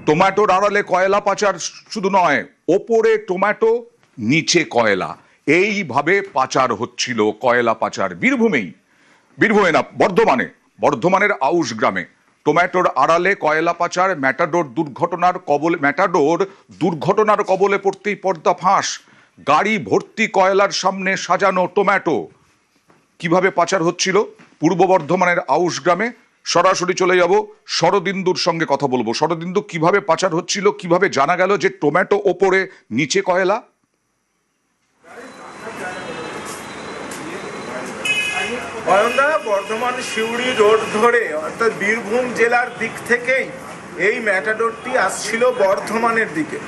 টমেটোর আড়ালে কয়লা পাচার শুধু নয়, ওপরে টমেটো নিচে কয়লা, এইভাবে পাচার হচ্ছিল কয়লা পাচার বীরভূমে না, বর্ধমানের আউশ গ্রামে টমেটোর আড়ালে কয়লা পাচার। ম্যাটাডোর দুর্ঘটনার কবলে পড়তেই পর্দা ফাঁস। গাড়ি ভর্তি কয়লার সামনে সাজানো টমেটো কিভাবে পাচার হচ্ছিল পূর্ব বর্ধমানের আউশ গ্রামে। সরাসরি চলে যাব শরদিন্দুর সঙ্গে কথা বলবো। শরদিন্দু, কিভাবে পাচার হচ্ছিল, কিভাবে জানা গেল যে টমেটো ওপরে নিচে কয়লা? বর্ধমান সিউড়ি রোড ধরে অর্থাৎ বীরভূম জেলার দিক থেকেই এই ম্যাটাডোরটি আসছিল বর্ধমানের দিকে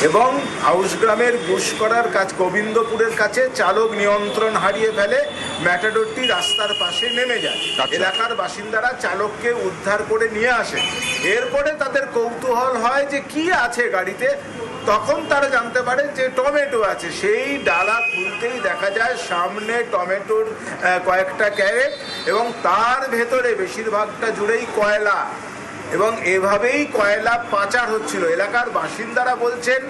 এবং আউশ গ্রামের ঘুষকরার কাজ গোবিন্দপুরের কাছে চালক নিয়ন্ত্রণ হারিয়ে ফেলে ম্যাটাডোরটি রাস্তার পাশে নেমে যায়। এলাকার বাসিন্দারা চালককে উদ্ধার করে নিয়ে আসে। এরপরে তাদের কৌতূহল হয় যে কি আছে গাড়িতে। তখন তারা জানতে পারে যে টমেটো আছে। সেই ডালা খুলতেই দেখা যায় সামনে টমেটোর কয়েকটা ক্যারেট এবং তার ভেতরে বেশিরভাগটা জুড়েই কয়লা, এবং এভাবেই কয়লা পাচার হচ্ছিল। এলাকার বাসিন্দারা বলছেন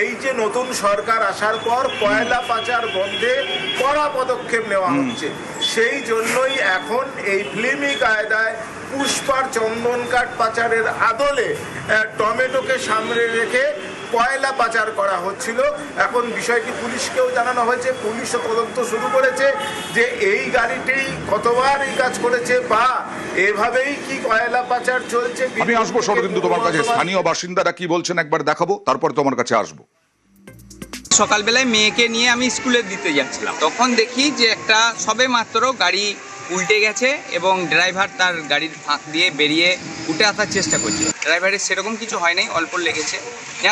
এই যে নতুন সরকার আসার পর কয়লা পাচার বন্ধে কড়া পদক্ষেপ নেওয়া হচ্ছে, সেই জন্যই এখন এই ফিল্মি কায়দায় পুষ্পার চন্দন কাঠ পাচারের আদলে টমেটোকে সামনে রেখে কয়লা পাচার করা হচ্ছিল। এখন বিষয়টি পুলিশকেও জানানো হয়েছে, পুলিশও তদন্ত শুরু করেছে যে এই গাড়িটি কতবার এই কাজ করেছে বা এভাবেই কি কয়লা পাচার চলছে। আমি আসবো শরদিন্দু তোমার কাছে। স্থানীয় বাসিন্দারা কি বলছেন একবার দেখাবো, তারপর তোমার কাছে আসবো। সকালবেলায় মেয়েকে নিয়ে আমি স্কুলে দিতে যাচ্ছিলাম, তখন দেখি যে একটা সবে মাত্র গাড়ি উল্টে গেছে এবং ড্রাইভার তার গাড়ির ফাঁক দিয়ে বেরিয়ে উঠে আসার চেষ্টা করছে। ড্রাইভারের সেরকম কিছু হয় নাই, অল্প লেগেছে।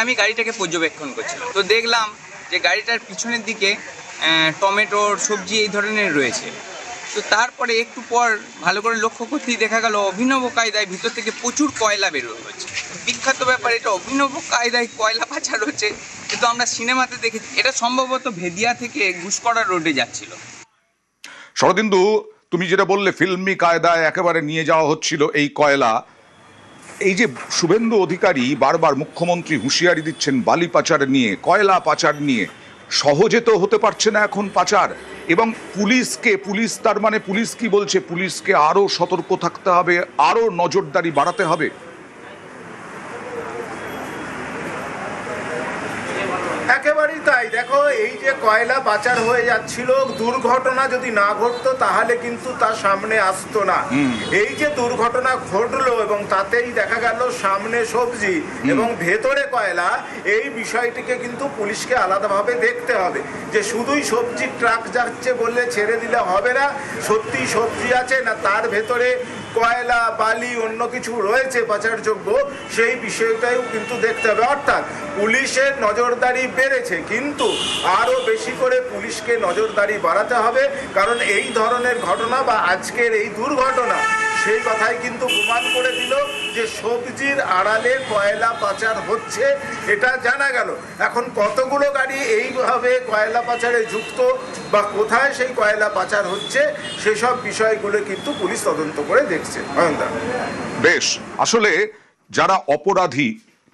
আমি গাড়িটাকে পর্যবেক্ষণ করছিলাম, তো দেখলাম যে গাড়িটার পিছনের দিকে টমেটোর সবজি এই ধরনের রয়েছে। তো তারপরে একটু পর ভালো করে লক্ষ্য করতেই দেখা গেল অভিনব কায়দায় ভিতর থেকে প্রচুর কয়লা বেরোনো হচ্ছে। বিখ্যাত ব্যাপার, এটা অভিনব কায়দায় কয়লা পাচার হচ্ছে, কিন্তু আমরা সিনেমাতে দেখেছি। এটা সম্ভবত ভেদিয়া থেকে ঘুষকরা রোডে যাচ্ছিল। শরদিন্দু, তুমি যেটা বললে ফিল্মি কায়দায় একেবারে নিয়ে যাওয়া হচ্ছিল এই কয়লা, এই যে শুভেন্দু অধিকারী বারবার মুখ্যমন্ত্রী হুঁশিয়ারি দিচ্ছেন বালি পাচার নিয়ে, কয়লা পাচার নিয়ে, সহজে তো হতে পারছে না এখন পাচার। এবং পুলিশ তার মানে পুলিশ কি বলছে, পুলিশকে আরো সতর্ক থাকতে হবে, আরো নজরদারি বাড়াতে হবে। একেবারেই তাই। দেখো, এই যে কয়লা পাচার হয়ে যাচ্ছিল, দুর্ঘটনা যদি না ঘটতো তাহলে কিন্তু তার সামনে আসতো না। এই যে দুর্ঘটনা ঘটলো এবং তাতেই দেখা গেল সামনে সবজি এবং ভেতরে কয়লা, এই বিষয়টিকে কিন্তু পুলিশকে আলাদাভাবে দেখতে হবে যে শুধুই সবজি ট্রাক যাচ্ছে বললে ছেড়ে দিলে হবে না। সত্যি সবজি আছে না তার ভেতরে কয়লা, বালি, অন্য কিছু রয়েছে পাচারযোগ্য, সেই বিষয়টাও কিন্তু দেখতে হবে। অর্থাৎ পুলিশের নজরদারি বেড়েছে, কিন্তু আরও বেশি করে পুলিশকে নজরদারি বাড়াতে হবে। কারণ এই ধরনের ঘটনা বা আজকের এই দুর্ঘটনা সেই কথাই কিন্তু প্রমাণ করে দিল যে সবজির আড়ালে কয়লা পাচার হচ্ছে, এটা জানা গেল। এখন কতগুলো গাড়ি এইভাবে কয়লা পাচারে যুক্ত বা কোথায় সেই কয়লা পাচার হচ্ছে সেসব বিষয়গুলো কিন্তু পুলিশ তদন্ত করে দেখছে। বেশ, আসলে যারা অপরাধী,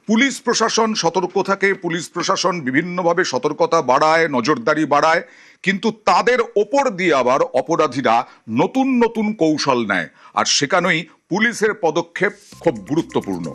পুলিশ প্রশাসন সতর্ক থাকে, পুলিশ প্রশাসন বিভিন্নভাবে সতর্কতা বাড়ায়, নজরদারি বাড়ায়, কিন্তু তাদের ওপর দিয়ে আবার অপরাধীরা নতুন নতুন কৌশল নেয়, আর সেখানেই পুলিশের পদক্ষেপ খুব গুরুত্বপূর্ণ।